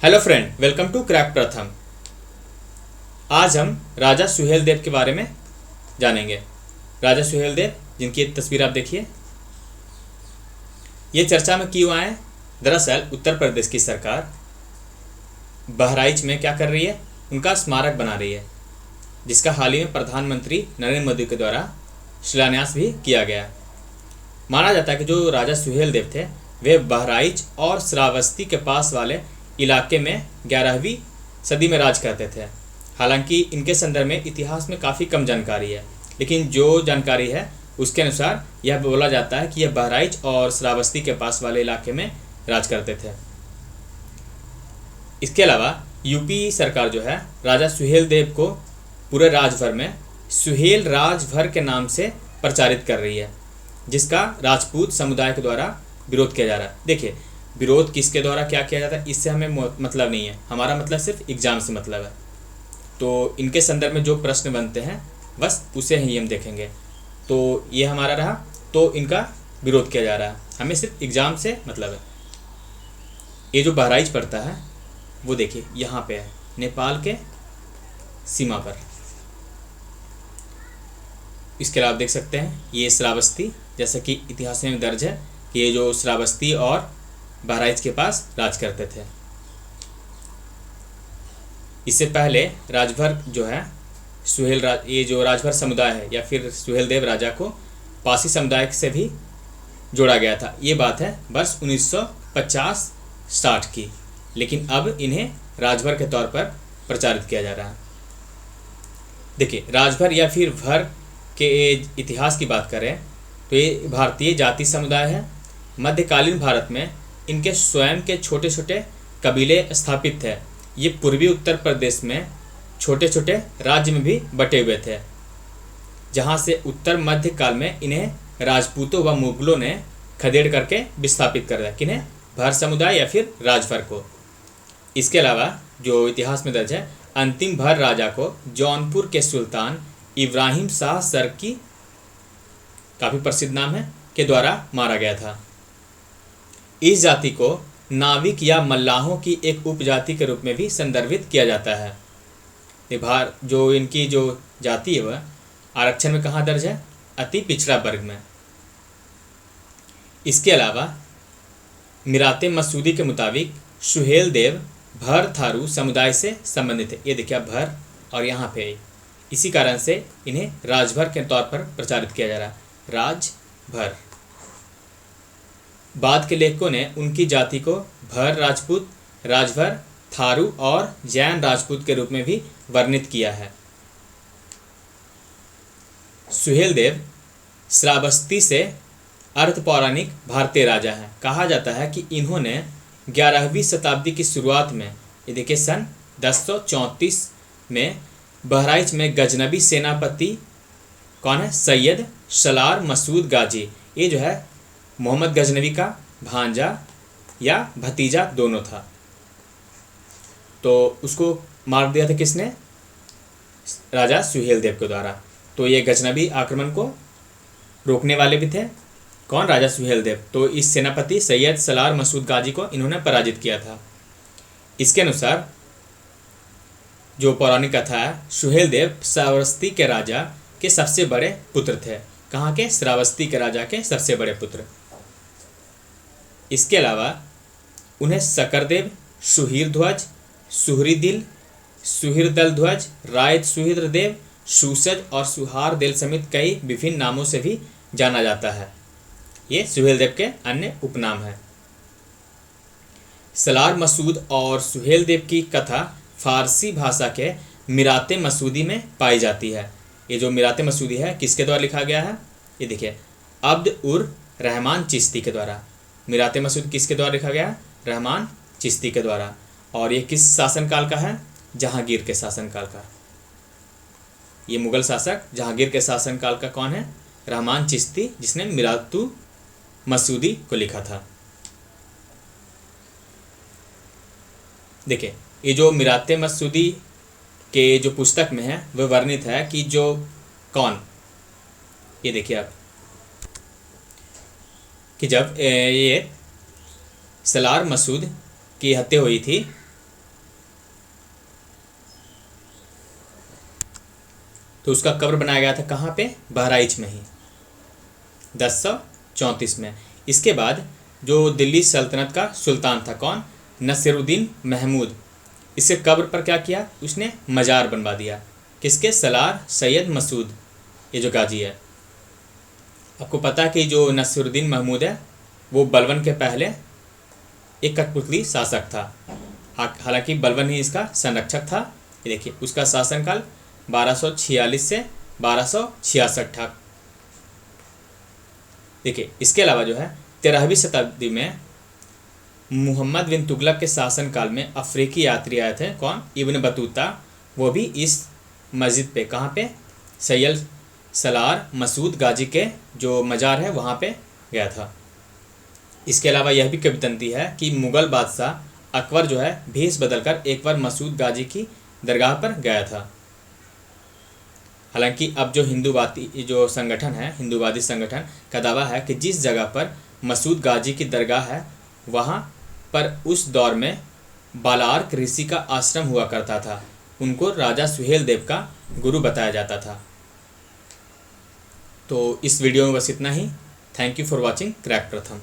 Hello friend, welcome to crack Pratham. आज हम राजा सुहेल देव के बारे में जानेंगे। राजा सुहेल देव, जिनकी एक तस्वीर आप देखिए, ये चर्चा में क्यों आए। दरअसल उत्तर प्रदेश की सरकार बहराइच में क्या कर रही है, उनका स्मारक बना रही है, जिसका हाल ही में प्रधानमंत्री नरेंद्र मोदी के द्वारा शिलान्यास भी किया गया। माना जाता है कि जो राजा सुहेल देव थे वे बहराइच और श्रावस्ती के पास वाले इलाके में 11वीं सदी में राज करते थे। हालांकि इनके संदर्भ में इतिहास में काफ़ी कम जानकारी है, लेकिन जो जानकारी है उसके अनुसार यह बोला जाता है कि यह बहराइच और श्रावस्ती के पास वाले इलाके में राज करते थे। इसके अलावा यूपी सरकार जो है राजा सुहेल देव को पूरे राज्यभर में सुहेल राजभर के नाम से प्रचारित कर रही है, जिसका राजपूत समुदाय के द्वारा विरोध किया जा रहा है। देखिए, विरोध किसके द्वारा क्या किया जाता है इससे हमें मतलब नहीं है, हमारा मतलब सिर्फ एग्जाम से मतलब है। तो इनके संदर्भ में जो प्रश्न बनते हैं बस उसे ही हम देखेंगे। तो ये हमारा रहा, तो इनका विरोध किया जा रहा है, हमें सिर्फ एग्जाम से मतलब है। ये जो बहराइच पड़ता है वो देखिए यहाँ पे है, नेपाल के सीमा पर। इसके अलावा आप देख सकते हैं ये श्रावस्ती, जैसा कि इतिहास में दर्ज है कि ये जो श्रावस्ती और बहराइच के पास राज करते थे। इससे पहले राजभर जो है ये जो राजभर समुदाय है या फिर सुहेल देव राजा को पासी समुदाय से भी जोड़ा गया था। ये बात है वर्ष 1950-60 की, लेकिन अब इन्हें राजभर के तौर पर प्रचारित किया जा रहा है। देखिए, राजभर या फिर भर के इतिहास की बात करें तो ये भारतीय जाति समुदाय है। मध्यकालीन भारत में इनके स्वयं के छोटे छोटे कबीले स्थापित थे। ये पूर्वी उत्तर प्रदेश में छोटे छोटे राज्य में भी बटे हुए थे, जहाँ से उत्तर मध्य काल में इन्हें राजपूतों व मुगलों ने खदेड़ करके विस्थापित कर दिया। किन्हें? भर समुदाय या फिर राजभर को। इसके अलावा जो इतिहास में दर्ज है, अंतिम भर राजा को जौनपुर के सुल्तान इब्राहिम शाह सरकी, काफ़ी प्रसिद्ध नाम है, के द्वारा मारा गया था। इस जाति को नाविक या मल्लाहों की एक उपजाति के रूप में भी संदर्भित किया जाता है। जो इनकी जो जाति है वह आरक्षण में कहाँ दर्ज है? अति पिछड़ा वर्ग में। इसके अलावा मिराते मसूदी के मुताबिक सुहेल देव भर थारू समुदाय से संबंधित है। ये देखिए भर और यहाँ पे, इसी कारण से इन्हें राजभर के तौर पर प्रचारित किया जा रहा है, राजभर। बाद के लेखकों ने उनकी जाति को भर राजपूत, राजभर, थारू और जैन राजपूत के रूप में भी वर्णित किया है। सुहेल देव श्रावस्ती से अर्ध पौराणिक भारतीय राजा हैं। कहा जाता है कि इन्होंने 11वीं शताब्दी की शुरुआत में, ये देखिए सन 1034 में बहराइच में गजनबी सेनापति कौन है? सैयद सलार मसूद गाजी। ये जो है मोहम्मद गजनवी का भांजा या भतीजा दोनों था। तो उसको मार दिया था किसने? राजा सुहेल देव के द्वारा। तो ये गजनबी आक्रमण को रोकने वाले भी थे। कौन? राजा सुहेल देव। तो इस सेनापति सैयद सलार मसूद गाजी को इन्होंने पराजित किया था। इसके अनुसार जो पौराणिक कथा है, सुहेल देव श्रावस्ती के राजा के सबसे बड़े पुत्र थे। कहाँ के? श्रावस्ती के राजा के सबसे बड़े पुत्र। इसके अलावा उन्हें सकरदेव, सुहीरध्वज, सुहरीदिल, सुहीरदल ध्वज, रायत सुहीरदेव, सुसज और सुहार देल समेत कई विभिन्न नामों से भी जाना जाता है। ये सुहेल देव के अन्य उपनाम हैं। सलार मसूद और सुहेल देव की कथा फारसी भाषा के मिराते मसूदी में पाई जाती है। ये जो मिराते मसूदी है किसके द्वारा लिखा गया है? ये देखिए अब्द उर रहमान चिश्ती के द्वारा। मिराते मसूद किसके द्वारा लिखा गया? रहमान चिश्ती के द्वारा। और ये किस शासनकाल का है? जहांगीर के शासनकाल का। ये मुगल शासक जहांगीर के शासनकाल का कौन है? रहमान चिश्ती, जिसने मिरातु मसूदी को लिखा था। देखिए ये जो मिराते मसूदी के जो पुस्तक में है वह वर्णित है कि जो कौन, ये देखिए आप, कि जब ये सलार मसूद की हत्या हुई थी तो उसका कब्र बनाया गया था कहाँ पे? बहराइच में ही 1034 में। इसके बाद जो दिल्ली सल्तनत का सुल्तान था, कौन? नसीरुद्दीन महमूद, इसके कब्र पर क्या किया? उसने मज़ार बनवा दिया। किसके? सलार सैयद मसूद, ये जो गाजी है। आपको पता है कि जो नसीरुद्दीन महमूद है वो बलबन के पहले एक कठपुतली शासक था। हालांकि बलबन ही इसका संरक्षक था। ये देखिए उसका शासनकाल 1246 से 1266 था। देखिए इसके अलावा जो है 13वीं शताब्दी में मोहम्मद बिन तुगलक के शासनकाल में अफ्रीकी यात्री आए थे, कौन? Ibn Battuta. वो भी इस मस्जिद पे, कहाँ पे? सैयद सलार मसूद गाजी के जो मज़ार है वहाँ पे गया था। इसके अलावा यह भी किंवदंती है कि मुग़ल बादशाह अकबर जो है भेष बदलकर एक बार मसूद गाजी की दरगाह पर गया था। हालांकि अब जो हिंदूवादी जो संगठन है, हिंदूवादी संगठन का दावा है कि जिस जगह पर मसूद गाजी की दरगाह है वहाँ पर उस दौर में बालार्क ऋषि का आश्रम हुआ करता था। उनको राजा सुहेल देव का गुरु बताया जाता था। तो इस वीडियो में बस इतना ही। Thank you for watching crack प्रथम।